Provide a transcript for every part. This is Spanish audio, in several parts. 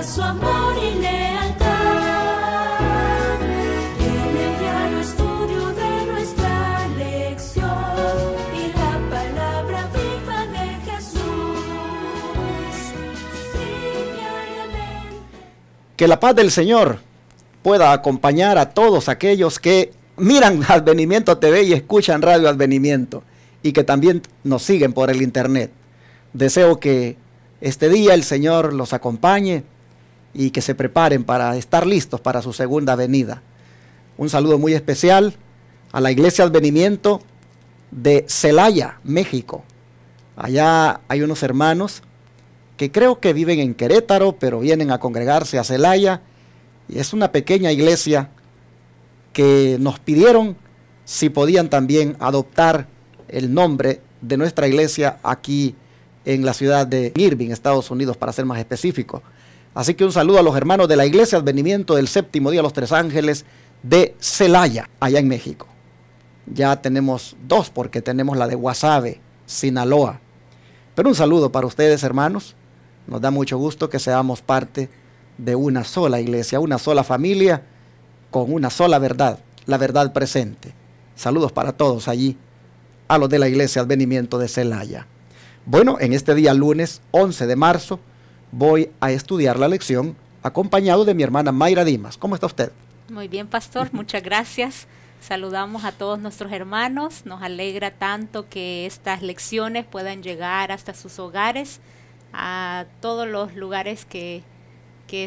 refleja su amor y lealtad. En el diario estudio de nuestra lección y la palabra viva de Jesús. Sí, diariamente. Que la paz del Señor pueda acompañar a todos aquellos que miran Advenimiento TV y escuchan Radio Advenimiento y que también nos siguen por el internet. Deseo que este día el Señor los acompañe y que se preparen para estar listos para su segunda venida. Un saludo muy especial a la Iglesia Advenimiento de Celaya, México. Allá hay unos hermanos que creo que viven en Querétaro, pero vienen a congregarse a Celaya. Y es una pequeña iglesia que nos pidieron si podían también adoptar el nombre de nuestra iglesia aquí en la ciudad de Irving, Estados Unidos, para ser más específico. Así que un saludo a los hermanos de la Iglesia Advenimiento del Séptimo Día de los Tres Ángeles de Celaya, allá en México. Ya tenemos dos, porque tenemos la de Guasave, Sinaloa. Pero un saludo para ustedes, hermanos. Nos da mucho gusto que seamos parte de una sola iglesia, una sola familia, con una sola verdad, la verdad presente. Saludos para todos allí, a los de la Iglesia Advenimiento de Celaya. Bueno, en este día lunes 11 de marzo voy a estudiar la lección acompañado de mi hermana Mayra Dimas. ¿Cómo está usted? Muy bien, pastor, muchas gracias. Saludamos a todos nuestros hermanos. Nos alegra tanto que estas lecciones puedan llegar hasta sus hogares, a todos los lugares que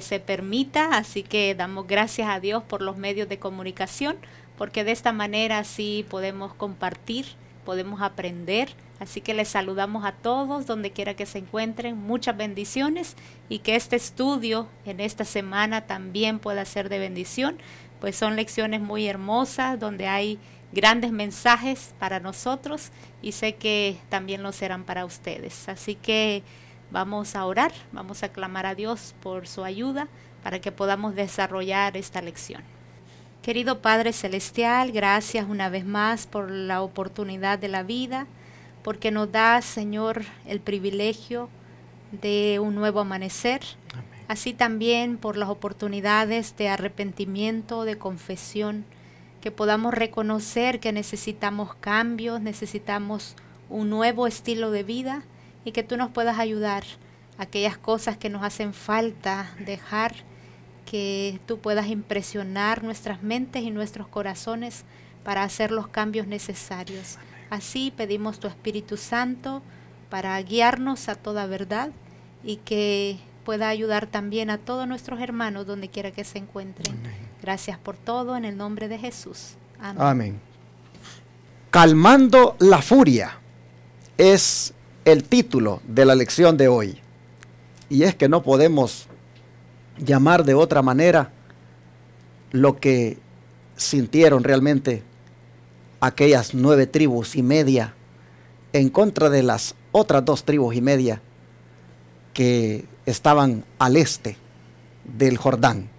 se permita. Así que damos gracias a Dios por los medios de comunicación, porque de esta manera sí podemos compartir, podemos aprender. Así que les saludamos a todos donde quiera que se encuentren, muchas bendiciones, y que este estudio en esta semana también pueda ser de bendición, pues son lecciones muy hermosas donde hay grandes mensajes para nosotros y sé que también lo serán para ustedes. Así que vamos a orar, vamos a clamar a Dios por su ayuda para que podamos desarrollar esta lección. Querido Padre Celestial, gracias una vez más por la oportunidad de la vida, porque nos da, Señor, el privilegio de un nuevo amanecer. Amén. Así también por las oportunidades de arrepentimiento, de confesión, que podamos reconocer que necesitamos cambios, necesitamos un nuevo estilo de vida, y que tú nos puedas ayudar a aquellas cosas que nos hacen falta dejar, que tú puedas impresionar nuestras mentes y nuestros corazones para hacer los cambios necesarios. Así pedimos tu Espíritu Santo para guiarnos a toda verdad y que pueda ayudar también a todos nuestros hermanos donde quiera que se encuentren. Amén. Gracias por todo, en el nombre de Jesús. Amén. Amén. Calmando la furia es el título de la lección de hoy. Y es que no podemos llamar de otra manera lo que sintieron realmente aquellas 9 tribus y media en contra de las otras 2 tribus y media que estaban al este del Jordán.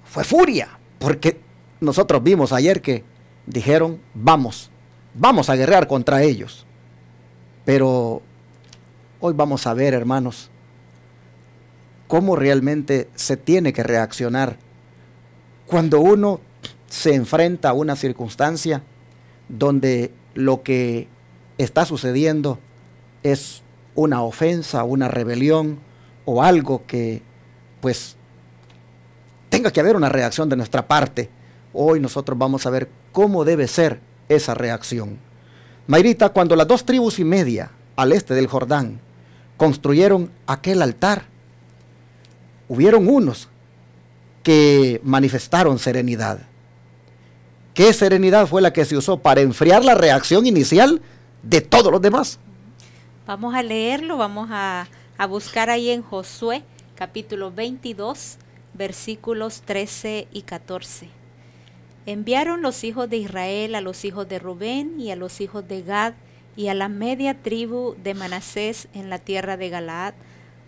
Fue furia, porque nosotros vimos ayer que dijeron, vamos a guerrear contra ellos. Pero hoy vamos a ver, hermanos, cómo realmente se tiene que reaccionar cuando uno se enfrenta a una circunstancia donde lo que está sucediendo es una ofensa, una rebelión o algo que pues tenga que haber una reacción de nuestra parte. Hoy nosotros vamos a ver cómo debe ser esa reacción. Mayrita, cuando las 2 tribus y media al este del Jordán construyeron aquel altar, hubieron unos que manifestaron serenidad. ¿Qué serenidad fue la que se usó para enfriar la reacción inicial de todos los demás? Vamos a leerlo, vamos a buscar ahí en Josué, capítulo 22, versículos 13 y 14. Enviaron los hijos de Israel a los hijos de Rubén y a los hijos de Gad y a la media tribu de Manasés en la tierra de Galaad,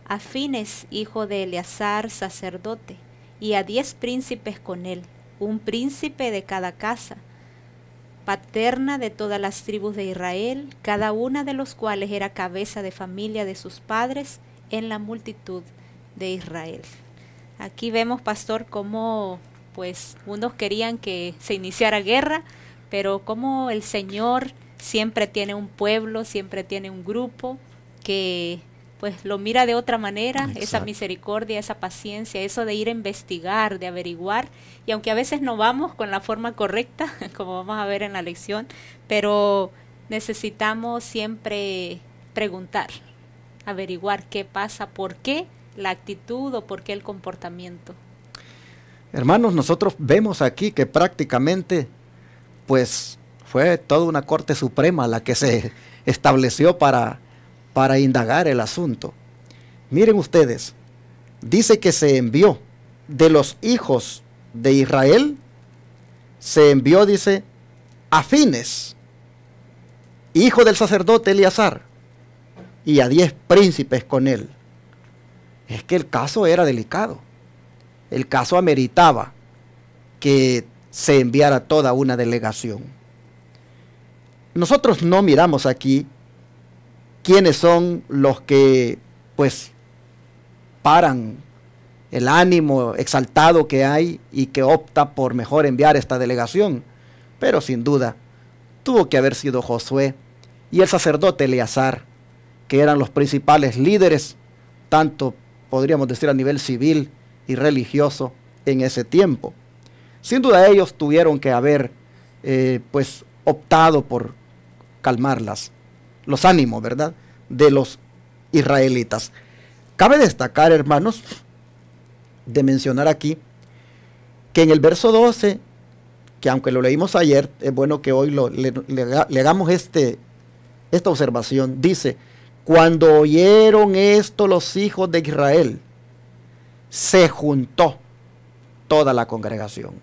a Fines, hijo de Eleazar, sacerdote, y a 10 príncipes con él, un príncipe de cada casa, paterna de todas las tribus de Israel, cada una de los cuales era cabeza de familia de sus padres en la multitud, de Israel. Aquí vemos, pastor, cómo pues unos querían que se iniciara guerra, pero como el Señor siempre tiene un pueblo, siempre tiene un grupo que pues lo mira de otra manera. Exacto. Esa misericordia, esa paciencia, eso de ir a investigar, de averiguar, y aunque a veces no vamos con la forma correcta, como vamos a ver en la lección, pero necesitamos siempre preguntar, averiguar qué pasa, por qué la actitud o por qué el comportamiento. Hermanos, nosotros vemos aquí que prácticamente pues fue toda una Corte Suprema la que se estableció para indagar el asunto. Miren ustedes, dice que se envió de los hijos de Israel, se envió, dice, a Fines, hijo del sacerdote Eleazar, y a 10 príncipes con él. Es que el caso era delicado. El caso ameritaba que se enviara toda una delegación. Nosotros no miramos aquí quiénes son los que pues paran el ánimo exaltado que hay y que opta por mejor enviar esta delegación, pero sin duda tuvo que haber sido Josué y el sacerdote Eleazar, que eran los principales líderes, tanto podríamos decir a nivel civil y religioso en ese tiempo. Sin duda ellos tuvieron que haber pues optado por calmar los ánimos, ¿verdad?, de los israelitas. Cabe destacar, hermanos, de mencionar aquí que en el verso 12, que aunque lo leímos ayer, es bueno que hoy le hagamos esta observación. Dice: cuando oyeron esto los hijos de Israel, se juntó toda la congregación.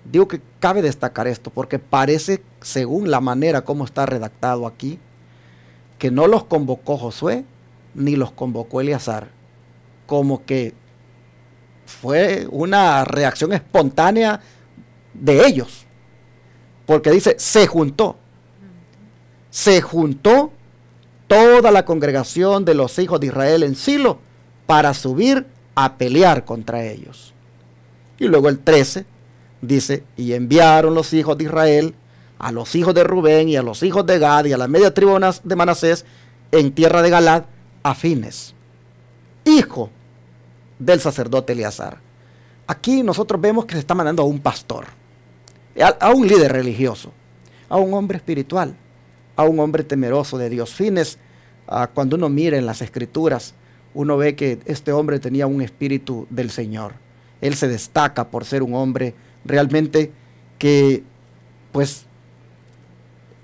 Digo que cabe destacar esto porque parece, según la manera como está redactado aquí, que no los convocó Josué ni los convocó Eleazar, como que fue una reacción espontánea de ellos, porque dice se juntó toda la congregación de los hijos de Israel en Silo para subir a pelear contra ellos. Y luego el 13 dice: y enviaron los hijos de Israel a los hijos de Rubén y a los hijos de Gad y a la media tribu de Manasés en tierra de Galad a Fines, hijo del sacerdote Eleazar. Aquí nosotros vemos que se está mandando a un pastor, a un líder religioso, a un hombre espiritual, a un hombre temeroso de Dios. Fines, cuando uno mira en las escrituras, uno ve que este hombre tenía un espíritu del Señor. Él se destaca por ser un hombre realmente que pues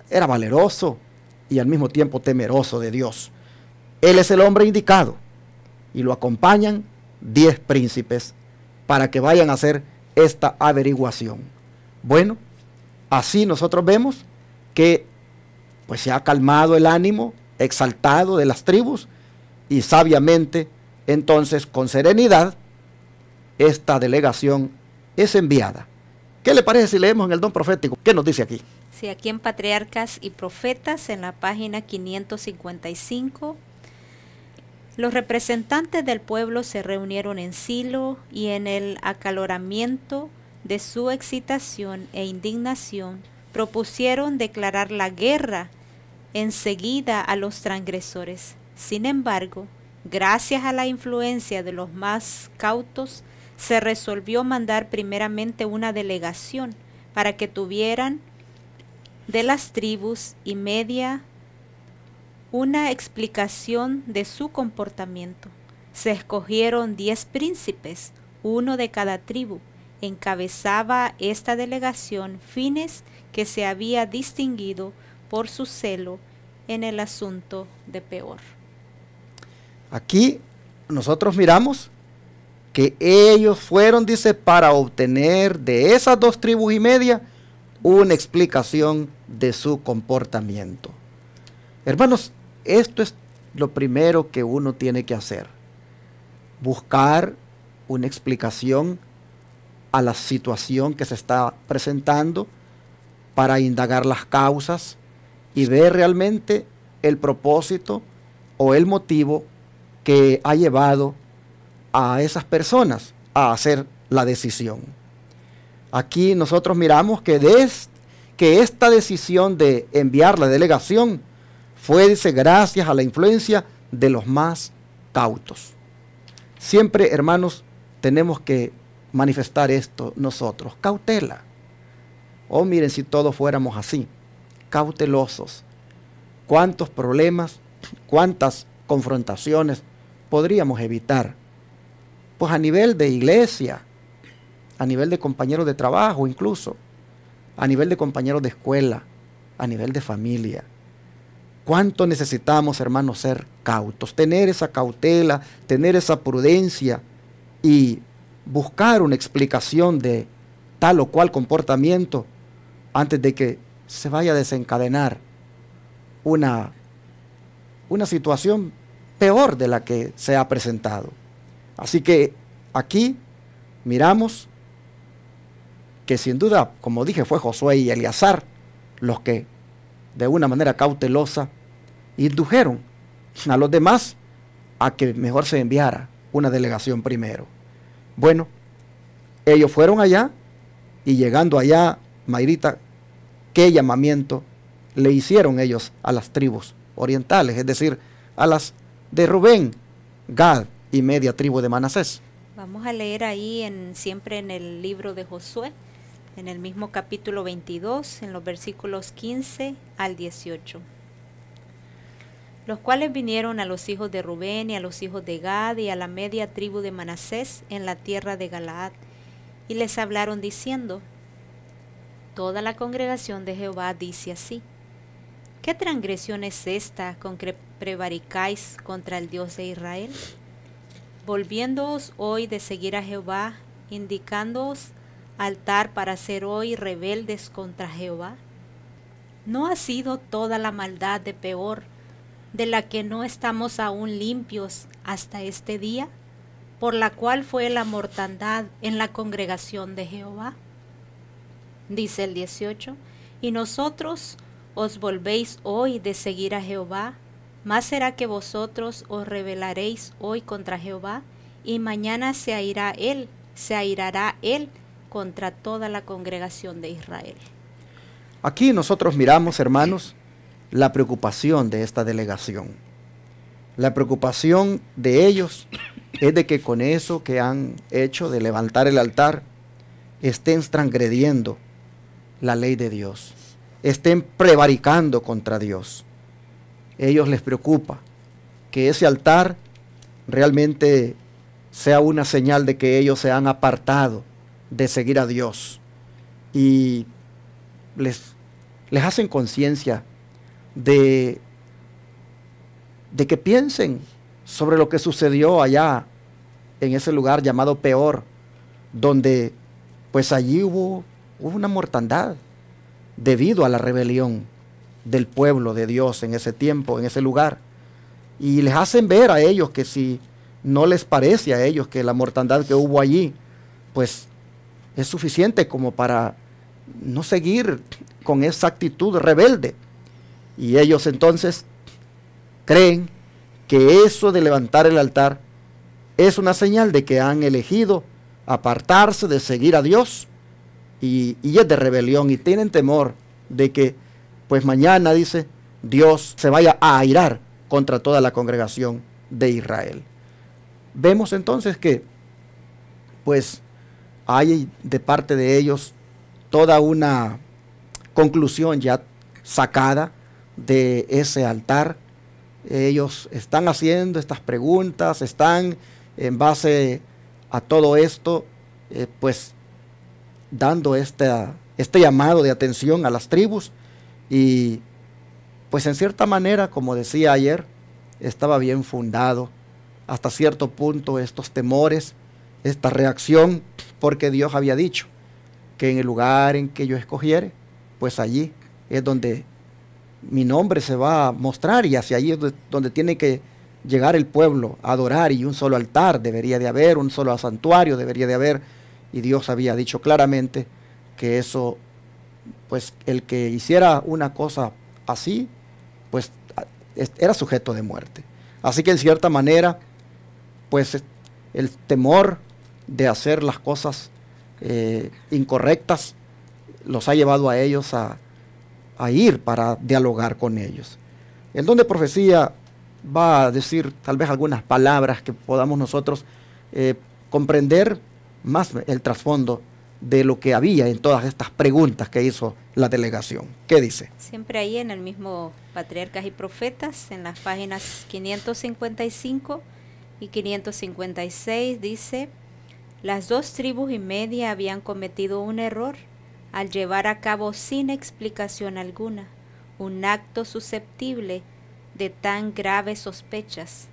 era valeroso y al mismo tiempo temeroso de Dios. Él es el hombre indicado y lo acompañan 10 príncipes para que vayan a hacer esta averiguación. Bueno, así nosotros vemos que pues se ha calmado el ánimo exaltado de las tribus y sabiamente, entonces, con serenidad, esta delegación es enviada. ¿Qué le parece si leemos en el don profético? ¿Qué nos dice aquí? Sí, aquí en Patriarcas y Profetas, en la página 555, los representantes del pueblo se reunieron en Silo y en el acaloramiento de su excitación e indignación propusieron declarar la guerra enseguida a los transgresores. Sin embargo, gracias a la influencia de los más cautos, se resolvió mandar primeramente una delegación para que tuvieran de las tribus y media una explicación de su comportamiento. Se escogieron 10 príncipes, uno de cada tribu. Encabezaba esta delegación Fines, que se había distinguido por su celo en el asunto de Peor. Aquí nosotros miramos que ellos fueron, dice, para obtener de esas 2 tribus y media una explicación de su comportamiento. Hermanos, esto es lo primero que uno tiene que hacer: buscar una explicación a la situación que se está presentando para indagar las causas y ver realmente el propósito o el motivo que ha llevado a esas personas a hacer la decisión. Aquí nosotros miramos que esta decisión de enviar la delegación fue, dice, gracias a la influencia de los más cautos. Siempre, hermanos, tenemos que manifestar esto nosotros, cautela. Oh, miren, si todos fuéramos así, cautelosos, cuántos problemas, cuántas confrontaciones podríamos evitar. Pues a nivel de iglesia, a nivel de compañeros de trabajo incluso, a nivel de compañeros de escuela, a nivel de familia. ¿Cuánto necesitamos, hermanos, ser cautos? Tener esa cautela, tener esa prudencia y buscar una explicación de tal o cual comportamiento antes de que se vaya a desencadenar una situación peor de la que se ha presentado. Así que aquí miramos que sin duda, como dije, fue Josué y Eleazar los que de una manera cautelosa indujeron a los demás a que mejor se enviara una delegación primero. Bueno, ellos fueron allá y llegando allá, Mayrita, ¿qué llamamiento le hicieron ellos a las tribus orientales? Es decir, a las de Rubén, Gad y media tribu de Manasés. Vamos a leer ahí siempre en el libro de Josué, en el mismo capítulo 22, en los versículos 15 al 18. Los cuales vinieron a los hijos de Rubén y a los hijos de Gad y a la media tribu de Manasés en la tierra de Galaad, y les hablaron diciendo: Toda la congregación de Jehová dice así: ¿Qué transgresión es esta con que prevaricáis contra el Dios de Israel? Volviéndoos hoy de seguir a Jehová, indicándoos altar para ser hoy rebeldes contra Jehová. ¿No ha sido toda la maldad de Peor, de la que no estamos aún limpios hasta este día, por la cual fue la mortandad en la congregación de Jehová? Dice el 18, y nosotros os volvéis hoy de seguir a Jehová, más será que vosotros os rebelaréis hoy contra Jehová, y mañana se airará él contra toda la congregación de Israel. Aquí nosotros miramos, hermanos, la preocupación de esta delegación. La preocupación de ellos es de que con eso que han hecho de levantar el altar, estén transgrediendo la ley de Dios, estén prevaricando contra Dios. Ellos les preocupa que ese altar realmente sea una señal de que ellos se han apartado de seguir a Dios, y les hacen conciencia de que piensen sobre lo que sucedió allá en ese lugar llamado Peor, donde pues allí hubo una mortandad debido a la rebelión del pueblo de Dios en ese tiempo, en ese lugar. Y les hacen ver a ellos que si no les parece a ellos que la mortandad que hubo allí, pues es suficiente como para no seguir con esa actitud rebelde. Y ellos entonces creen que eso de levantar el altar es una señal de que han elegido apartarse de seguir a Dios, y es de rebelión, y tienen temor de que pues mañana, dice, Dios se vaya a airar contra toda la congregación de Israel. Vemos entonces que pues hay de parte de ellos toda una conclusión ya sacada de ese altar. Ellos están haciendo estas preguntas, están en base a todo esto, pues dando este llamado de atención a las tribus, y pues en cierta manera, como decía ayer, estaba bien fundado hasta cierto punto estos temores, esta reacción, porque Dios había dicho que en el lugar en que yo escogiere, pues allí es donde mi nombre se va a mostrar, y hacia allí es donde tiene que llegar el pueblo a adorar, y un solo altar debería de haber, un solo santuario debería de haber, y Dios había dicho claramente que eso, pues el que hiciera una cosa así, pues era sujeto de muerte. Así que en cierta manera, pues el temor de hacer las cosas incorrectas los ha llevado a ellos a ir para dialogar con ellos. El don de profecía va a decir tal vez algunas palabras que podamos nosotros comprender más el trasfondo de lo que había en todas estas preguntas que hizo la delegación. ¿Qué dice? Siempre ahí en el mismo Patriarcas y Profetas, en las páginas 555 y 556, dice: las 2 tribus y media habían cometido un error al llevar a cabo sin explicación alguna un acto susceptible de tan graves sospechas.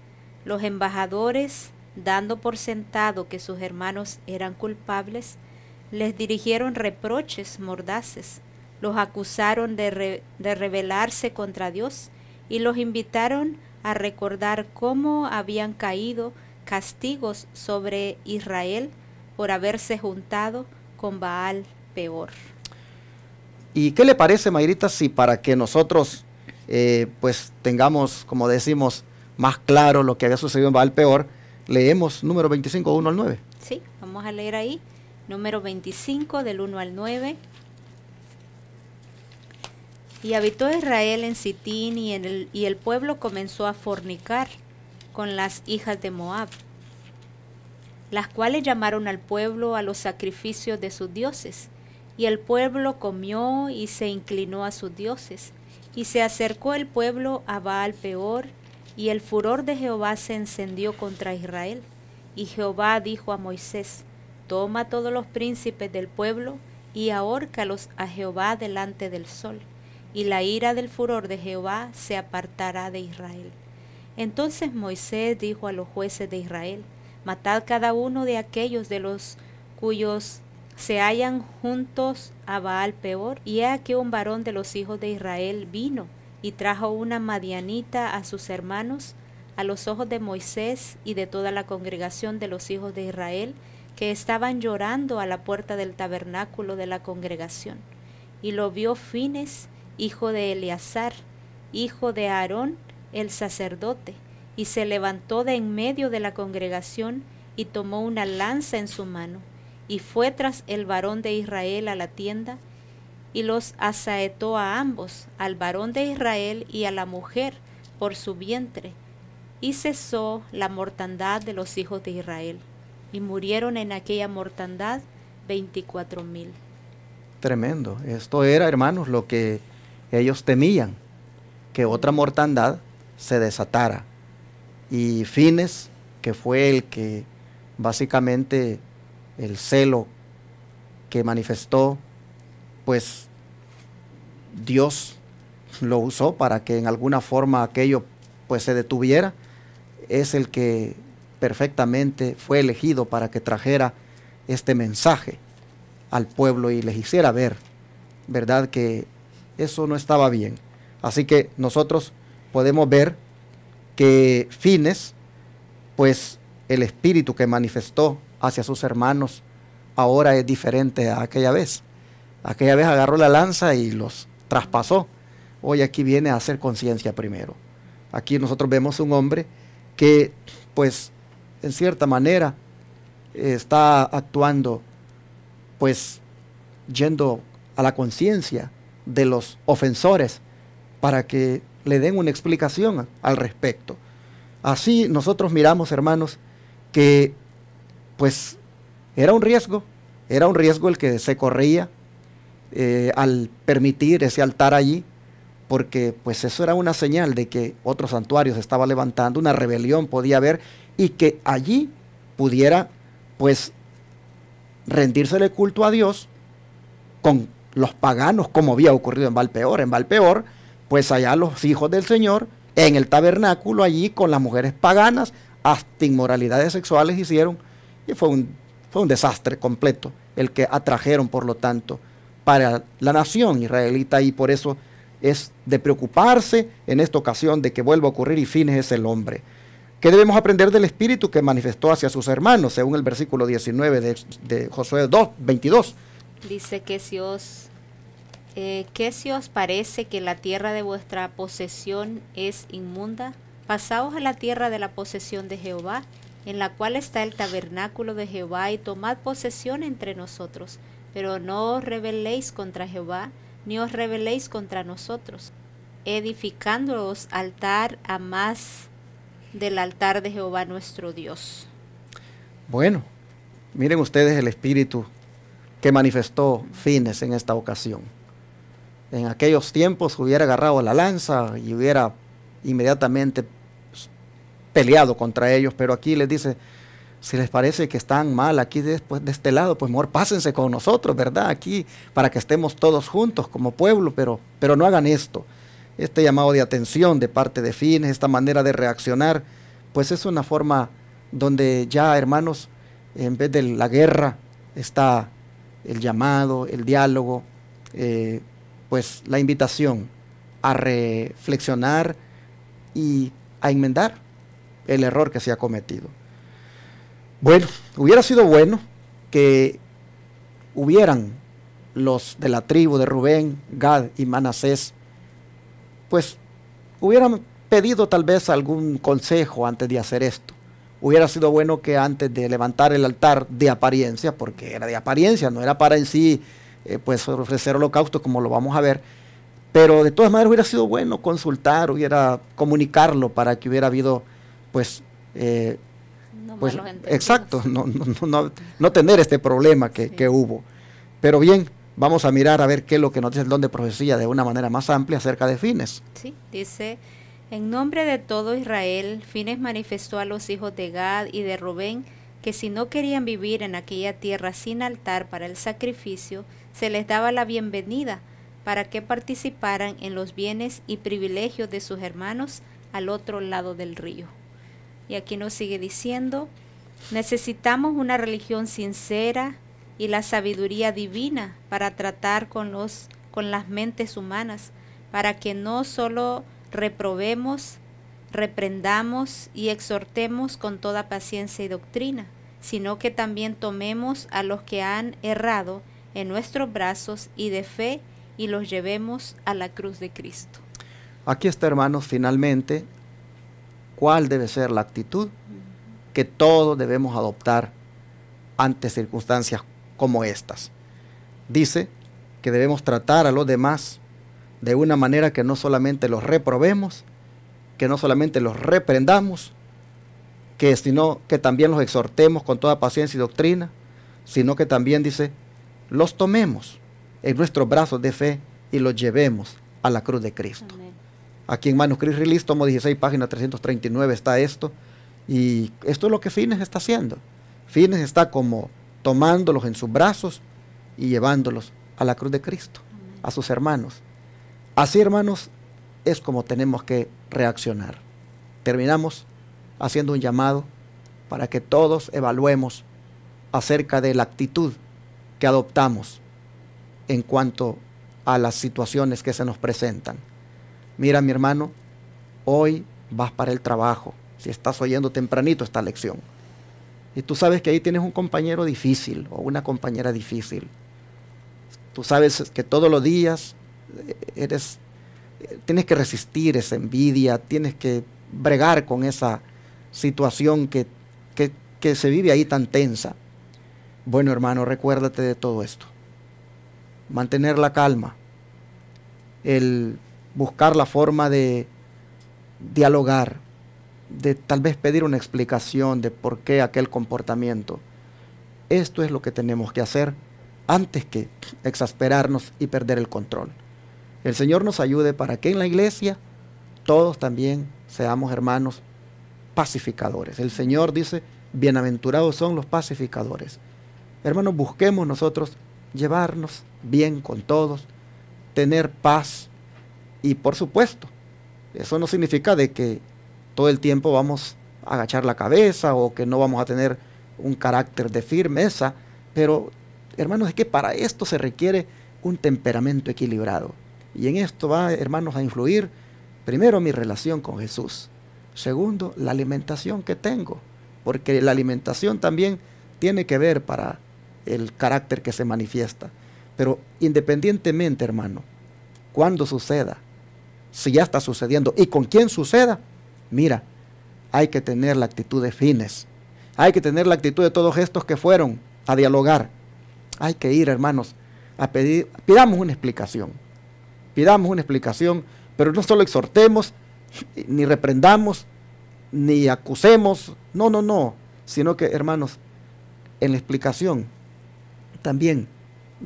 Los embajadores, dando por sentado que sus hermanos eran culpables, les dirigieron reproches mordaces, los acusaron de rebelarse contra Dios y los invitaron a recordar cómo habían caído castigos sobre Israel por haberse juntado con Baal Peor. ¿Y qué le parece, Mayrita, si para que nosotros pues tengamos, como decimos, más claro lo que había sucedido en Baal Peor, leemos número 25, 1 al 9? Sí, vamos a leer ahí, número 25, del 1 al 9. Y habitó Israel en Sitín, y el pueblo comenzó a fornicar con las hijas de Moab, las cuales llamaron al pueblo a los sacrificios de sus dioses. Y el pueblo comió y se inclinó a sus dioses. Y se acercó el pueblo a Baal Peor, y el furor de Jehová se encendió contra Israel. Y Jehová dijo a Moisés: toma todos los príncipes del pueblo y ahórcalos a Jehová delante del sol, y la ira del furor de Jehová se apartará de Israel. Entonces Moisés dijo a los jueces de Israel: matad cada uno de aquellos de los cuyos se hallan juntos a Baal Peor. Y he aquí un varón de los hijos de Israel vino y trajo una madianita a sus hermanos, a los ojos de Moisés y de toda la congregación de los hijos de Israel, que estaban llorando a la puerta del tabernáculo de la congregación. Y lo vio Fines, hijo de Eleazar, hijo de Aarón, el sacerdote, y se levantó de en medio de la congregación y tomó una lanza en su mano, y fue tras el varón de Israel a la tienda, y los asaetó a ambos, al varón de Israel y a la mujer, por su vientre, y cesó la mortandad de los hijos de Israel, y murieron en aquella mortandad 24,000. Tremendo. Esto era, hermanos, lo que ellos temían, que otra mortandad se desatara. Y Fines, que fue el que básicamente el celo que manifestó, pues Dios lo usó para que en alguna forma aquello pues se detuviera, es el que perfectamente fue elegido para que trajera este mensaje al pueblo y les hiciera ver, ¿verdad?, que eso no estaba bien. Así que nosotros podemos ver que Fines, pues el espíritu que manifestó hacia sus hermanos ahora es diferente a aquella vez. Aquella vez agarró la lanza y los traspasó. Hoy aquí viene a hacer conciencia primero. Aquí nosotros vemos un hombre que, pues, en cierta manera está actuando, pues, yendo a la conciencia de los ofensores para que le den una explicación al respecto. Así nosotros miramos, hermanos, que pues era un riesgo el que se corría al permitir ese altar allí, porque pues eso era una señal de que otro santuario se estaba levantando, una rebelión podía haber, y que allí pudiera pues rendírsele culto a Dios con los paganos, como había ocurrido en Baal Peor. En Baal Peor, pues allá los hijos del Señor, en el tabernáculo allí con las mujeres paganas, hasta inmoralidades sexuales hicieron, y fue un desastre completo el que atrajeron, por lo tanto, para la nación israelita, y por eso es de preocuparse en esta ocasión de que vuelva a ocurrir, y Fines es el hombre. ¿Qué debemos aprender del espíritu que manifestó hacia sus hermanos? Según el versículo 19 de Josué 2:22. Dice que si os parece que la tierra de vuestra posesión es inmunda, pasaos a la tierra de la posesión de Jehová en la cual está el tabernáculo de Jehová, y tomad posesión entre nosotros, pero no os rebeléis contra Jehová, ni os rebeléis contra nosotros, edificándoos altar a más del altar de Jehová nuestro Dios. Bueno, miren ustedes el espíritu que manifestó Fines en esta ocasión. En aquellos tiempos hubiera agarrado la lanza y hubiera inmediatamente peleado contra ellos, pero aquí les dice, si les parece que están mal aquí después de este lado, pues mejor pásense con nosotros, ¿verdad? Aquí para que estemos todos juntos como pueblo, pero no hagan esto. Este llamado de atención de parte de Fines, esta manera de reaccionar, pues es una forma donde ya, hermanos, en vez de la guerra está el llamado, el diálogo, pues la invitación a reflexionar y a enmendar el error que se ha cometido. Bueno, hubiera sido bueno que hubieran los de la tribu de Rubén, Gad y Manasés, pues hubieran pedido tal vez algún consejo antes de hacer esto. Hubiera sido bueno que antes de levantar el altar de apariencia, porque era de apariencia, no era para en sí pues ofrecer holocausto como lo vamos a ver, pero de todas maneras hubiera sido bueno consultar, hubiera comunicarlo para que hubiera habido pues pues exacto, no tener este problema que hubo. Pero bien, vamos a mirar a ver qué es lo que nos dice el don de profecía de una manera más amplia acerca de Fines. Sí, dice, en nombre de todo Israel, Fines manifestó a los hijos de Gad y de Rubén que si no querían vivir en aquella tierra sin altar para el sacrificio, se les daba la bienvenida para que participaran en los bienes y privilegios de sus hermanos al otro lado del río. Y aquí nos sigue diciendo, necesitamos una religión sincera y la sabiduría divina para tratar con las mentes humanas, para que no solo reprobemos, reprendamos y exhortemos con toda paciencia y doctrina, sino que también tomemos a los que han errado en nuestros brazos y de fe y los llevemos a la cruz de Cristo. Aquí está, hermanos, finalmente, ¿cuál debe ser la actitud que todos debemos adoptar ante circunstancias como estas? Dice que debemos tratar a los demás de una manera que no solamente los reprobemos, que no solamente los reprendamos, sino que también los exhortemos con toda paciencia y doctrina, sino que también, dice, los tomemos en nuestros brazos de fe y los llevemos a la cruz de Cristo. Amén. Aquí en Manuscript Release, tomo 16, página 339 está esto, y esto es lo que Fines está haciendo. Fines está como tomándolos en sus brazos y llevándolos a la cruz de Cristo, amén, a sus hermanos. Así, hermanos, es como tenemos que reaccionar. Terminamos haciendo un llamado para que todos evaluemos acerca de la actitud que adoptamos en cuanto a las situaciones que se nos presentan. Mira, mi hermano, hoy vas para el trabajo, si estás oyendo tempranito esta lección, y tú sabes que ahí tienes un compañero difícil o una compañera difícil. Tú sabes que todos los días tienes que resistir esa envidia, tienes que bregar con esa situación que se vive ahí tan tensa. Bueno, hermano, recuérdate de todo esto. Mantener la calma, el buscar la forma de dialogar, de tal vez pedir una explicación de por qué aquel comportamiento. Esto es lo que tenemos que hacer antes que exasperarnos y perder el control. El Señor nos ayude para que en la iglesia todos también seamos hermanos pacificadores. El Señor dice, bienaventurados son los pacificadores. Hermanos, busquemos nosotros llevarnos bien con todos, tener paz, y por supuesto, eso no significa de que todo el tiempo vamos a agachar la cabeza o que no vamos a tener un carácter de firmeza, pero hermanos, es que para esto se requiere un temperamento equilibrado, y en esto va, hermanos, a influir primero mi relación con Jesús, segundo, la alimentación que tengo, porque la alimentación también tiene que ver para el carácter que se manifiesta. Pero independientemente, hermano, cuando suceda, si ya está sucediendo y con quién suceda, mira, hay que tener la actitud de Fines Hay que tener la actitud de todos estos que fueron a dialogar. Hay que ir, hermanos, a pedir, pidamos una explicación. Pidamos una explicación, pero no solo exhortemos, ni reprendamos, ni acusemos, no, sino que, hermanos, en la explicación también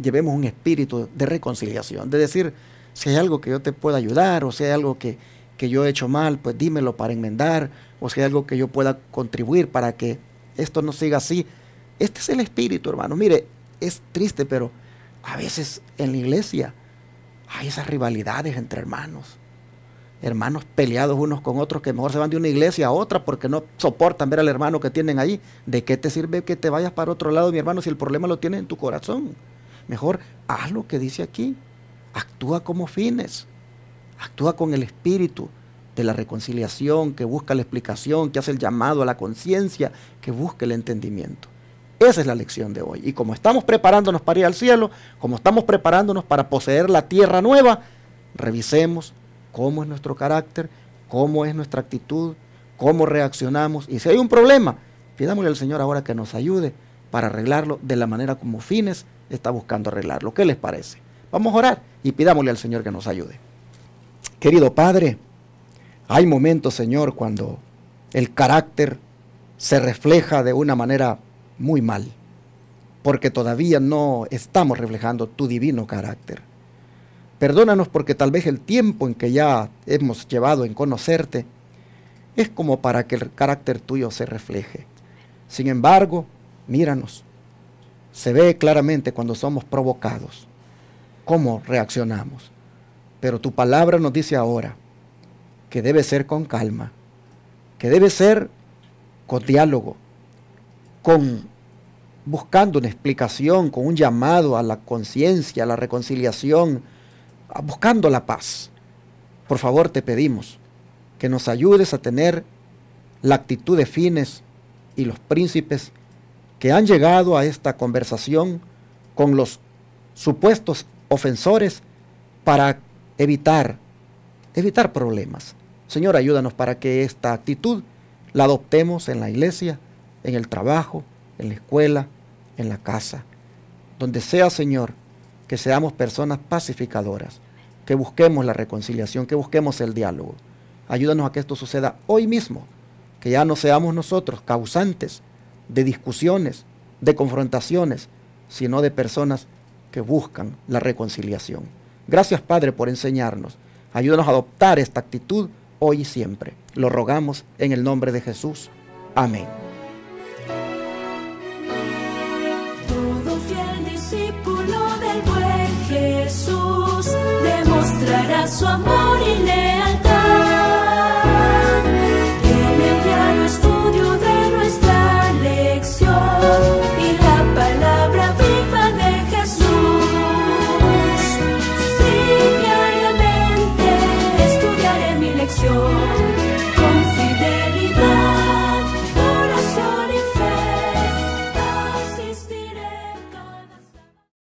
llevemos un espíritu de reconciliación, de decir, si hay algo que yo te pueda ayudar, o si hay algo que yo he hecho mal, pues dímelo para enmendar, o si hay algo que yo pueda contribuir para que esto no siga así. Este es el espíritu, hermano. Mire, es triste, pero a veces en la iglesia hay esas rivalidades entre hermanos. Hermanos peleados unos con otros que mejor se van de una iglesia a otra porque no soportan ver al hermano que tienen ahí. ¿De qué te sirve que te vayas para otro lado, mi hermano, si el problema lo tienes en tu corazón? Mejor haz lo que dice aquí. Actúa como fines. Actúa con el espíritu de la reconciliación, que busca la explicación, que hace el llamado a la conciencia, que busca el entendimiento. Esa es la lección de hoy. Y como estamos preparándonos para ir al cielo, como estamos preparándonos para poseer la tierra nueva, revisemos cómo es nuestro carácter, cómo es nuestra actitud, cómo reaccionamos. Y si hay un problema, pidámosle al Señor ahora que nos ayude para arreglarlo de la manera como Fines está buscando arreglarlo. ¿Qué les parece? Vamos a orar y pidámosle al Señor que nos ayude. Querido Padre, hay momentos, Señor, cuando el carácter se refleja de una manera muy mal, porque todavía no estamos reflejando tu divino carácter. Perdónanos porque tal vez el tiempo en que ya hemos llevado en conocerte es como para que el carácter tuyo se refleje. Sin embargo, míranos, se ve claramente cuando somos provocados, cómo reaccionamos. Pero tu palabra nos dice ahora que debe ser con calma, que debe ser con diálogo, buscando una explicación, con un llamado a la conciencia, a la reconciliación, buscando la paz. Por favor, te pedimos que nos ayudes a tener la actitud de Fines y los príncipes que han llegado a esta conversación con los supuestos ofensores para evitar problemas. Señor, ayúdanos para que esta actitud la adoptemos en la iglesia, en el trabajo, en la escuela, en la casa. Donde sea, Señor, que seamos personas pacificadoras, que busquemos la reconciliación, que busquemos el diálogo. Ayúdanos a que esto suceda hoy mismo, que ya no seamos nosotros causantes de discusiones, de confrontaciones, sino de personas que buscan la reconciliación. Gracias, Padre, por enseñarnos. Ayúdanos a adoptar esta actitud hoy y siempre. Lo rogamos en el nombre de Jesús. Amén.